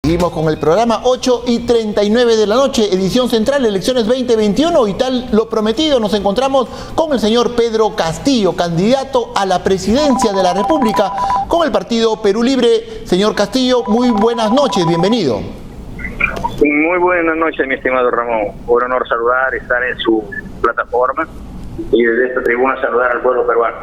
Seguimos con el programa 8:39 de la noche, edición central, elecciones 2021, y tal lo prometido, nos encontramos con el señor Pedro Castillo, candidato a la presidencia de la República con el partido Perú Libre. Señor Castillo, muy buenas noches, bienvenido. Muy buenas noches, mi estimado Ramón. Un honor saludar, estar en su plataforma y desde esta tribuna saludar al pueblo peruano.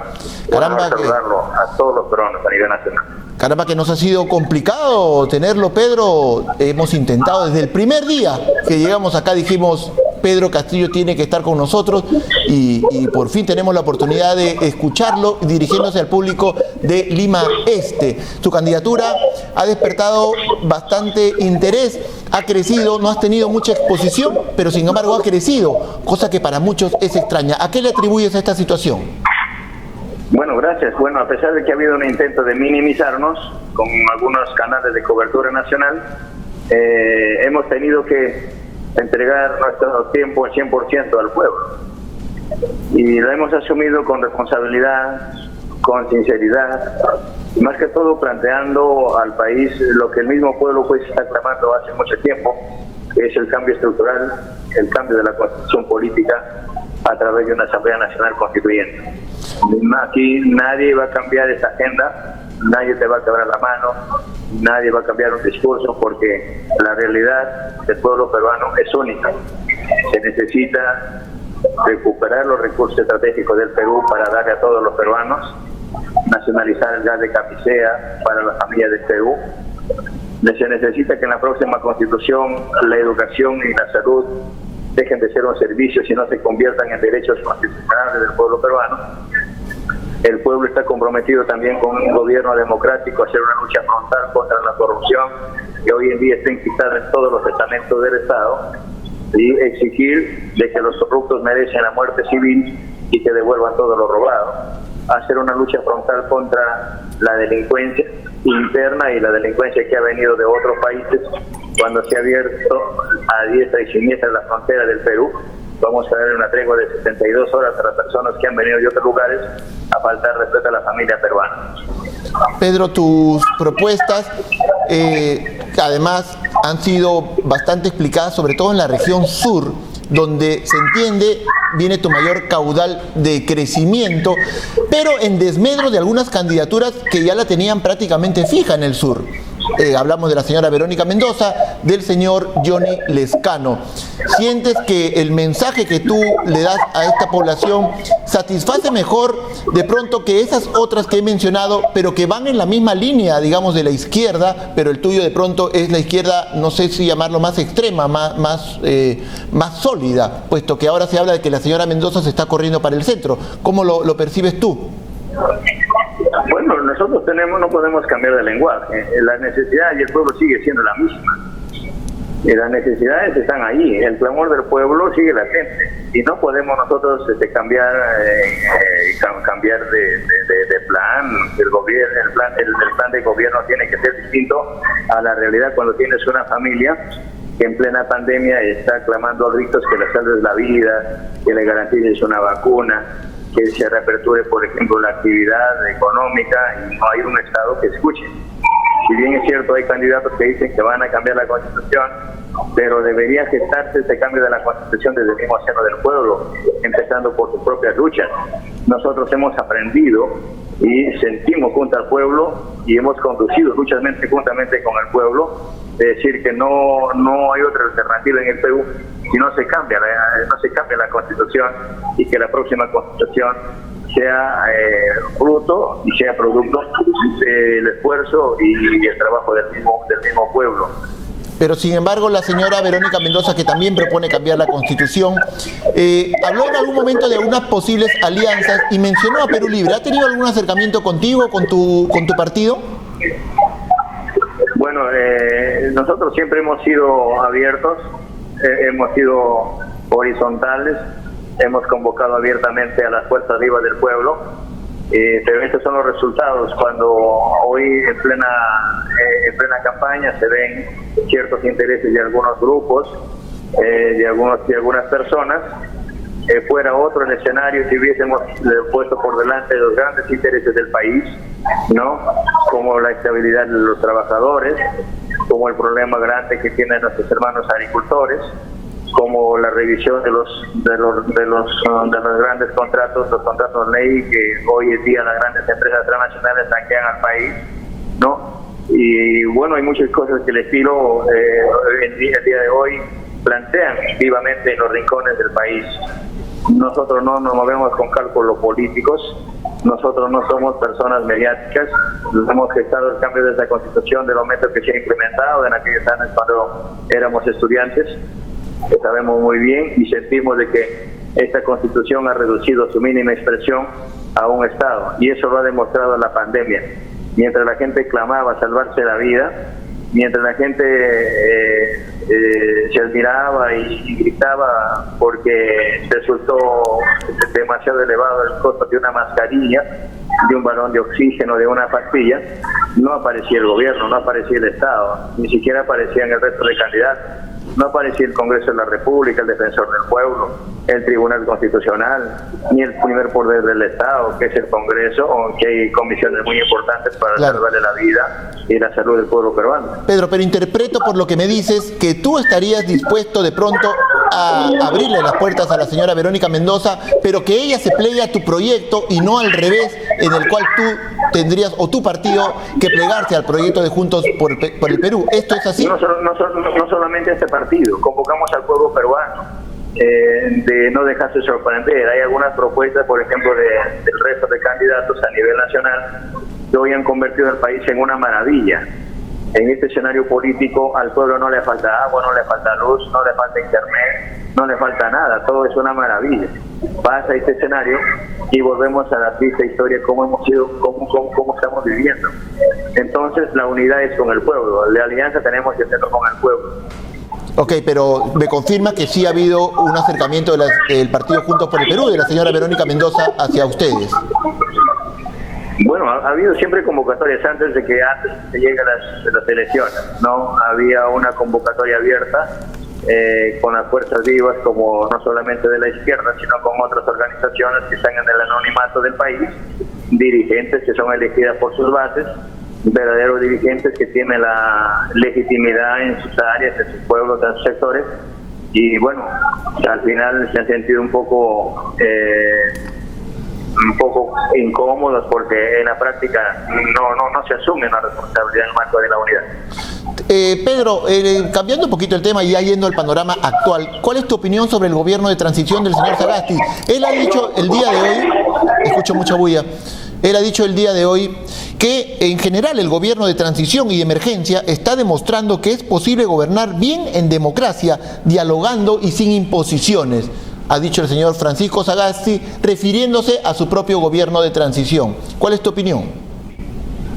Caramba, saludarlo a todos los peruanos a nivel nacional. Caramba, que nos ha sido complicado tenerlo, Pedro. Hemos intentado desde el primer día que llegamos acá, dijimos, Pedro Castillo tiene que estar con nosotros y por fin tenemos la oportunidad de escucharlo dirigiéndose al público de Lima Este. Su candidatura ha despertado bastante interés, ha crecido, no has tenido mucha exposición, pero sin embargo ha crecido, cosa que para muchos es extraña. ¿A qué le atribuyes a esta situación? Bueno, gracias. Bueno, a pesar de que ha habido un intento de minimizarnos con algunos canales de cobertura nacional, hemos tenido que entregar nuestro tiempo al 100% al pueblo. Y lo hemos asumido con responsabilidad, con sinceridad, y más que todo planteando al país lo que el mismo pueblo pues está clamando hace mucho tiempo, que es el cambio estructural, el cambio de la constitución política a través de una Asamblea Nacional Constituyente. Aquí nadie va a cambiar esa agenda, nadie te va a quebrar la mano, nadie va a cambiar un discurso, porque la realidad del pueblo peruano es única. Se necesita recuperar los recursos estratégicos del Perú para darle a todos los peruanos, nacionalizar el gas de Camisea para las familias del Perú. Se necesita que en la próxima constitución la educación y la salud dejen de ser un servicio, sino se conviertan en derechos constitucionales del pueblo peruano. El pueblo está comprometido también con un gobierno democrático, a hacer una lucha frontal contra la corrupción, que hoy en día está enquistada en todos los estamentos del Estado, y exigir de que los corruptos merecen la muerte civil y que devuelvan todo lo robado. Hacer una lucha frontal contra la delincuencia interna y la delincuencia que ha venido de otros países. Cuando se ha abierto a diestra y siniestra la frontera del Perú, vamos a dar una tregua de 72 horas a las personas que han venido de otros lugares a faltar respeto a la familia peruana. Pedro, tus propuestas además han sido bastante explicadas, sobre todo en la región sur, donde se entiende viene tu mayor caudal de crecimiento, pero en desmedro de algunas candidaturas que ya la tenían prácticamente fija en el sur. Hablamos de la señora Verónica Mendoza, del señor Johnny Lescano. ¿Sientes que el mensaje que tú le das a esta población satisface mejor de pronto que esas otras que he mencionado, pero que van en la misma línea, digamos, de la izquierda, pero el tuyo de pronto es la izquierda, no sé si llamarlo más extrema, más sólida, puesto que ahora se habla de que la señora Mendoza se está corriendo para el centro? ¿Cómo lo percibes tú? Bueno, nosotros no podemos cambiar de lenguaje. La necesidad y el pueblo sigue siendo la misma. Y las necesidades están ahí. El clamor del pueblo sigue latente. Y no podemos nosotros cambiar de plan. El plan de gobierno tiene que ser distinto a la realidad cuando tienes una familia que en plena pandemia está clamando a gritos que le salves la vida, que le garantices una vacuna, que se reaperture, por ejemplo, la actividad económica, y no hay un Estado que escuche. Si bien es cierto, hay candidatos que dicen que van a cambiar la Constitución, pero debería gestarse este cambio de la Constitución desde el mismo seno del pueblo, empezando por sus propias luchas. Nosotros hemos aprendido y sentimos junto al pueblo y hemos conducido luchas juntamente con el pueblo, de decir que no hay otra alternativa en el Perú si no se cambia la Constitución, y que la próxima Constitución sea fruto y sea producto del esfuerzo y el trabajo del mismo pueblo. Pero sin embargo la señora Verónica Mendoza, que también propone cambiar la Constitución, habló en algún momento de algunas posibles alianzas y mencionó a Perú Libre. ¿Ha tenido algún acercamiento contigo, con tu partido? Bueno, nosotros siempre hemos sido abiertos, hemos sido horizontales, hemos convocado abiertamente a las fuerzas vivas del pueblo, pero estos son los resultados. Cuando hoy en plena campaña se ven ciertos intereses de algunos grupos, de algunas personas, fuera otro el escenario si hubiésemos puesto por delante los grandes intereses del país, ¿no? Como la estabilidad de los trabajadores, como el problema grande que tienen nuestros hermanos agricultores, como la revisión de los grandes contratos, los contratos ley que hoy en día las grandes empresas transnacionales saquean al país, ¿no? Y bueno, hay muchas cosas que el estilo el día de hoy plantean vivamente en los rincones del país. Nosotros no nos movemos con cálculos políticos, nosotros no somos personas mediáticas, hemos gestado el cambio de esa constitución del momento que se ha implementado en aquellos años cuando éramos estudiantes, que sabemos muy bien y sentimos de que esta constitución ha reducido su mínima expresión a un Estado, y eso lo ha demostrado la pandemia. Mientras la gente clamaba salvarse la vida, mientras la gente se admiraba y gritaba porque resultó demasiado elevado el costo de una mascarilla, de un balón de oxígeno, de una pastilla, no aparecía el gobierno, no aparecía el Estado, ni siquiera aparecían el resto de candidatos. No aparecía el Congreso de la República, el Defensor del Pueblo, el Tribunal Constitucional, ni el primer poder del Estado, que es el Congreso, que hay comisiones muy importantes para salvarle la vida y la salud del pueblo peruano. Pedro, pero interpreto por lo que me dices que tú estarías dispuesto de pronto a abrirle las puertas a la señora Verónica Mendoza, pero que ella se plegue a tu proyecto y no al revés, en el cual tú tendrías, o tu partido, que plegarse al proyecto de Juntos por el Perú. ¿Esto es así? No solamente este partido, convocamos al pueblo peruano de no dejarse sorprender. Hay algunas propuestas, por ejemplo, del resto de candidatos a nivel nacional, que hoy han convertido al país en una maravilla. En este escenario político al pueblo no le falta agua, no le falta luz, no le falta internet, no le falta nada, todo es una maravilla. Pasa este escenario y volvemos a la triste historia cómo hemos sido, cómo estamos viviendo. Entonces la unidad es con el pueblo, la alianza tenemos que hacerlo con el pueblo. Ok, pero me confirma que sí ha habido un acercamiento del partido Juntos por el Perú, de la señora Verónica Mendoza, hacia ustedes. Bueno, ha habido siempre convocatorias antes de que se lleguen las elecciones, ¿no? Había una convocatoria abierta con las fuerzas vivas, como no solamente de la izquierda, sino con otras organizaciones que están en el anonimato del país, dirigentes que son elegidas por sus bases, verdaderos dirigentes que tienen la legitimidad en sus áreas, en sus pueblos, en sus sectores, y bueno, al final se han sentido un poco incómodos porque en la práctica no se asume una responsabilidad en el marco de la unidad. Pedro, cambiando un poquito el tema y ya yendo al panorama actual, ¿cuál es tu opinión sobre el gobierno de transición del señor Sagasti? Él ha dicho el día de hoy, escucho mucha bulla, él ha dicho el día de hoy que en general el gobierno de transición y emergencia está demostrando que es posible gobernar bien en democracia, dialogando y sin imposiciones, ha dicho el señor Francisco Sagasti, refiriéndose a su propio gobierno de transición. ¿Cuál es tu opinión?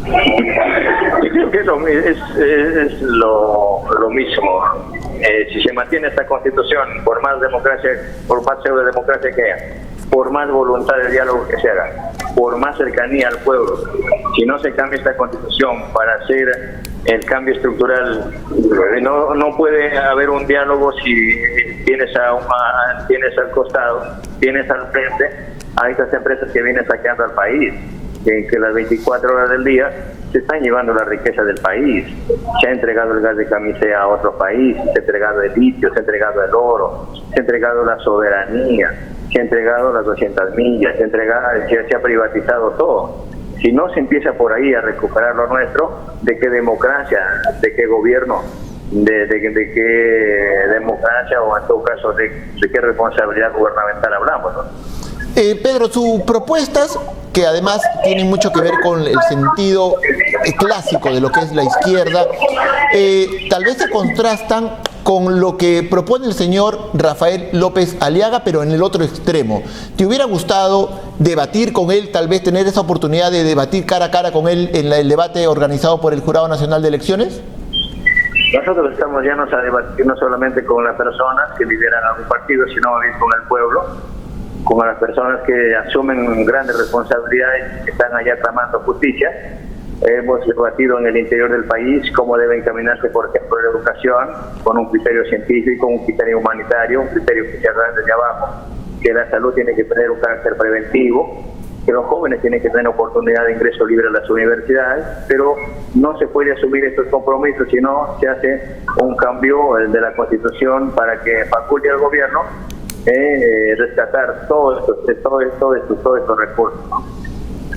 Yo creo que es lo mismo. Si se mantiene esta constitución, por más democracia, por más pseudo-democracia que haya, por más voluntad de diálogo que se haga, por más cercanía al pueblo, si no se cambia esta constitución para hacer el cambio estructural, no puede haber un diálogo si tienes al costado, tienes al frente a estas empresas que vienen saqueando al país, que las 24 horas del día se están llevando la riqueza del país. Se ha entregado el gas de camisea a otro país, se ha entregado el litio, se ha entregado el oro, se ha entregado la soberanía, se ha entregado las 200 millas, se ha privatizado todo. Si no se empieza por ahí a recuperar lo nuestro, ¿de qué democracia, de qué gobierno, de qué democracia o en todo caso de qué responsabilidad gubernamental hablamos, ¿no? Pedro, sus propuestas, que además tienen mucho que ver con el sentido clásico de lo que es la izquierda, tal vez se contrastan con lo que propone el señor Rafael López Aliaga, pero en el otro extremo. ¿Te hubiera gustado debatir con él, tal vez tener esa oportunidad de debatir cara a cara con él en el debate organizado por el Jurado Nacional de Elecciones? Nosotros estamos llanos a debatir no solamente con las personas que lideran algún partido, sino con el pueblo, con las personas que asumen grandes responsabilidades, que están allá clamando justicia. Hemos debatido en el interior del país cómo debe encaminarse, por ejemplo, la educación, con un criterio científico, un criterio humanitario, un criterio que se haga desde abajo, que la salud tiene que tener un carácter preventivo, que los jóvenes tienen que tener oportunidad de ingreso libre a las universidades, pero no se puede asumir estos compromisos si no se hace un cambio de la Constitución para que faculte al gobierno rescatar todos estos recursos.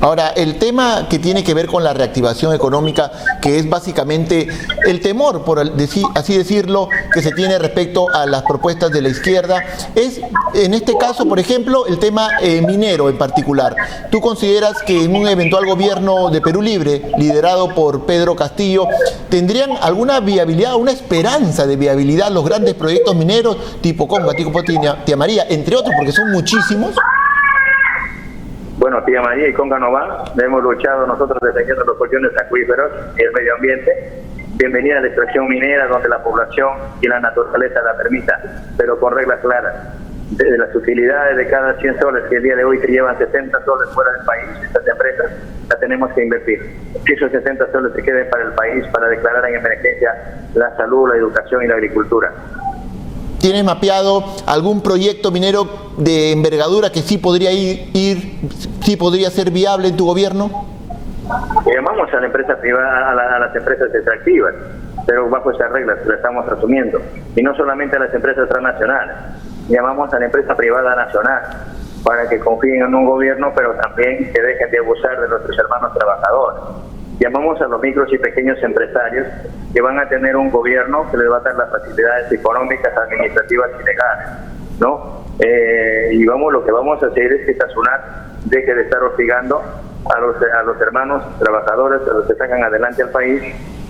Ahora, el tema que tiene que ver con la reactivación económica, que es básicamente el temor, por así decirlo, que se tiene respecto a las propuestas de la izquierda, es en este caso, por ejemplo, el tema minero en particular. ¿Tú consideras que en un eventual gobierno de Perú Libre, liderado por Pedro Castillo, tendrían alguna viabilidad, una esperanza de viabilidad los grandes proyectos mineros tipo Conga, tipo Tía María, entre otros, porque son muchísimos? Bueno, Tía María y Conga Nová, hemos luchado nosotros defendiendo los colchones acuíferos y el medio ambiente. Bienvenida a la extracción minera donde la población y la naturaleza la permita, pero con reglas claras. Desde las utilidades de cada 100 soles que el día de hoy se llevan 70 soles fuera del país, estas empresas las tenemos que invertir. Que esos 70 soles se queden para el país, para declarar en emergencia la salud, la educación y la agricultura. ¿Tienes mapeado algún proyecto minero de envergadura que sí podría sí podría ser viable en tu gobierno? Llamamos a la empresa privada, a las empresas extractivas, pero bajo esas reglas que las estamos asumiendo. Y no solamente a las empresas transnacionales, llamamos a la empresa privada nacional para que confíen en un gobierno, pero también que dejen de abusar de nuestros hermanos trabajadores. Llamamos a los micros y pequeños empresarios que van a tener un gobierno que les va a dar las facilidades económicas, administrativas y legales, ¿no? Y lo que vamos a hacer es que esta SUNAT deje de estar hostigando a los hermanos trabajadores, a los que sacan adelante al país,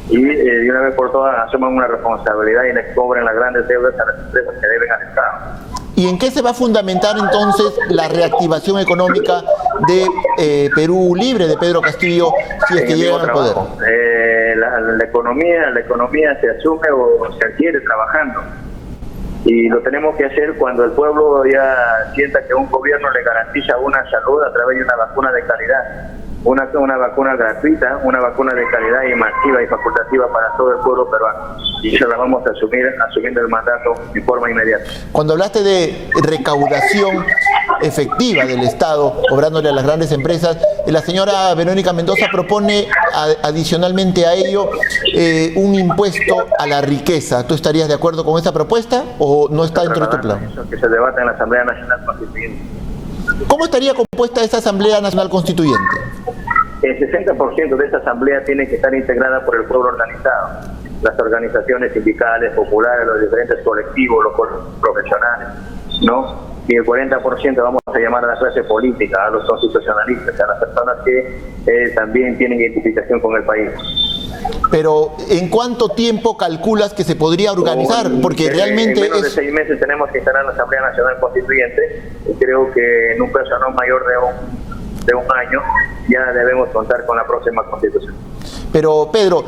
y de una vez por todas asuman una responsabilidad y les cobren las grandes deudas a las empresas que deben al Estado. ¿Y en qué se va a fundamentar entonces la reactivación económica de Perú Libre, de Pedro Castillo, si es que llegan al poder? La economía se asume o se adquiere trabajando. Y lo tenemos que hacer cuando el pueblo ya sienta que un gobierno le garantiza una salud a través de una vacuna de calidad. Una vacuna gratuita, una vacuna de calidad y masiva y facultativa para todo el pueblo peruano. Y eso la vamos a asumir asumiendo el mandato de forma inmediata. Cuando hablaste de recaudación efectiva del Estado, cobrándole a las grandes empresas, la señora Verónica Mendoza propone adicionalmente a ello un impuesto a la riqueza. ¿Tú estarías de acuerdo con esa propuesta o no está dentro de tu plan? Eso que se debate en la Asamblea Nacional Constituyente. ¿Cómo estaría compuesta esa Asamblea Nacional Constituyente? El 60% de esta asamblea tiene que estar integrada por el pueblo organizado, las organizaciones sindicales, populares, los diferentes colectivos, los profesionales, ¿no? Y el 40% vamos a llamar a la clase política, a los constitucionalistas, a las personas que también tienen identificación con el país. Pero, ¿en cuánto tiempo calculas que se podría organizar? Porque realmente en menos de 6 meses tenemos que instalar la Asamblea Nacional Constituyente, y creo que en un plazo no mayor de un año ya debemos contar con la próxima Constitución. Pero, Pedro,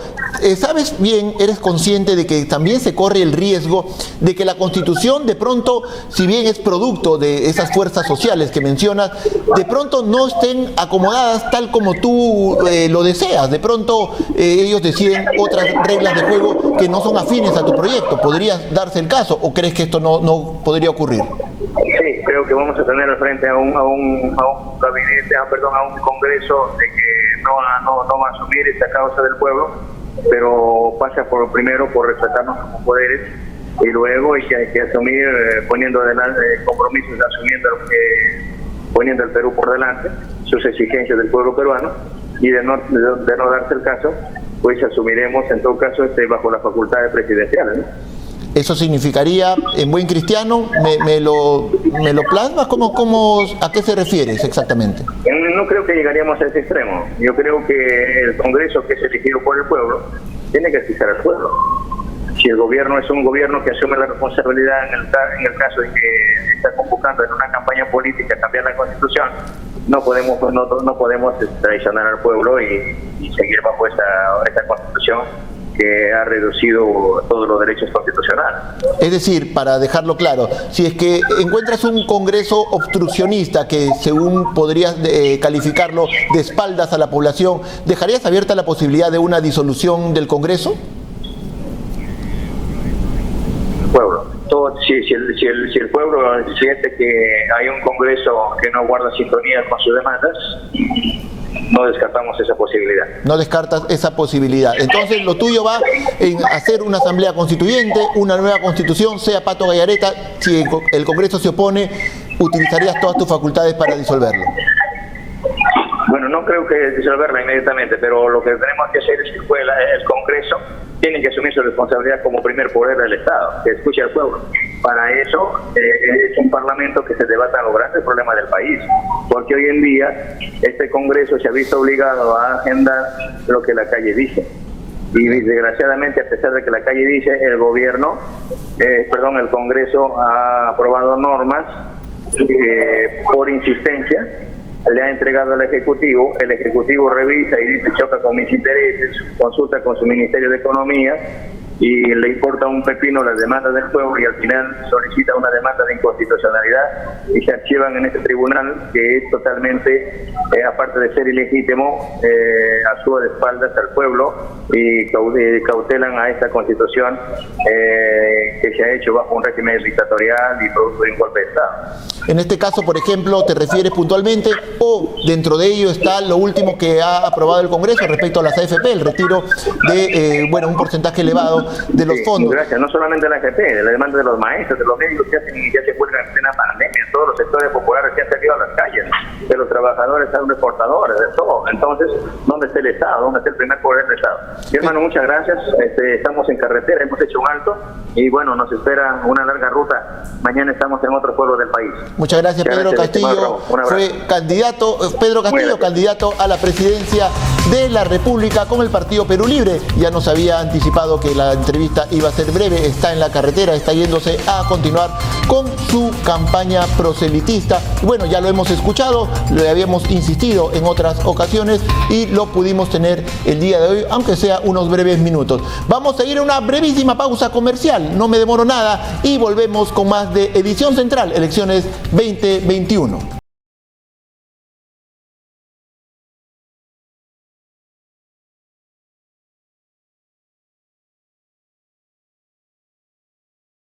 sabes bien, eres consciente de que también se corre el riesgo de que la Constitución de pronto, si bien es producto de esas fuerzas sociales que mencionas, de pronto no estén acomodadas tal como tú lo deseas. De pronto ellos deciden otras reglas de juego que no son afines a tu proyecto. ¿Podría darse el caso o crees que esto no podría ocurrir? Sí, creo que vamos a tener al frente a un gabinete, a un Congreso de que no va a asumir esta causa del pueblo, pero pasa primero por respetarnos como poderes, y luego hay que asumir, poniendo adelante compromisos, poniendo el Perú por delante, sus exigencias del pueblo peruano, y de no darse el caso, pues asumiremos en todo caso bajo las facultades presidenciales, ¿no? ¿Eso significaría, en buen cristiano, me lo plasmas? ¿A qué se refieres exactamente? No creo que llegaríamos a ese extremo. Yo creo que el Congreso, que es elegido por el pueblo, tiene que asistir al pueblo. Si el gobierno es un gobierno que asume la responsabilidad en el caso de que está convocando en una campaña política a cambiar la Constitución, no podemos traicionar al pueblo y seguir bajo esta Constitución que ha reducido todos los derechos constitucionales. Es decir, para dejarlo claro, si es que encuentras un Congreso obstruccionista que, según podrías calificarlo, de espaldas a la población, ¿dejarías abierta la posibilidad de una disolución del Congreso? El pueblo. si el pueblo siente que hay un Congreso que no guarda sintonía con sus demandas, no descartamos esa posibilidad. No descartas esa posibilidad. Entonces lo tuyo va en hacer una asamblea constituyente, una nueva constitución, sea Pato Gallareta. Si el Congreso se opone, utilizarías todas tus facultades para disolverlo. Bueno, no creo que disolverla inmediatamente, pero lo que tenemos que hacer es que el Congreso tiene que asumir su responsabilidad como primer poder del Estado, que escuche al pueblo. Para eso es un parlamento que se debata los grandes problemas del país, porque hoy en día este Congreso se ha visto obligado a agendar lo que la calle dice. Y desgraciadamente, a pesar de que la calle dice, el Congreso ha aprobado normas por insistencia, le ha entregado al Ejecutivo, el Ejecutivo revisa y dice choca con mis intereses, consulta con su Ministerio de Economía y le importa un pepino las demandas del pueblo y al final solicita una demanda de inconstitucionalidad y se archivan en este tribunal que es totalmente, aparte de ser ilegítimo, actúa de espaldas al pueblo y cautelan a esta constitución que se ha hecho bajo un régimen dictatorial y producto de un golpe de Estado. En este caso, por ejemplo, ¿te refieres puntualmente o dentro de ello está lo último que ha aprobado el Congreso respecto a las AFP, el retiro de un porcentaje elevado de los fondos? Gracias, no solamente de la AFP, de la demanda de los maestros, de los médicos que ya se encuentran en plena pandemia, todos los sectores populares que han salido a las calles, de los trabajadores agroexportadores, de todo. Entonces, ¿dónde está el Estado? ¿Dónde está el primer poder del Estado? Mi hermano, muchas gracias. Estamos en carretera, hemos hecho un alto y bueno, nos espera una larga ruta. Mañana estamos en otro pueblo del país. Muchas gracias, Pedro Castillo. Fue candidato, Pedro Castillo, candidato a la presidencia de la República con el Partido Perú Libre. Ya nos había anticipado que la entrevista iba a ser breve, está en la carretera, está yéndose a continuar con su campaña proselitista. Bueno, ya lo hemos escuchado, le habíamos insistido en otras ocasiones y lo pudimos tener el día de hoy, aunque sea unos breves minutos. Vamos a ir a una brevísima pausa comercial, no me demoro nada, y volvemos con más de Edición Central, Elecciones 2021.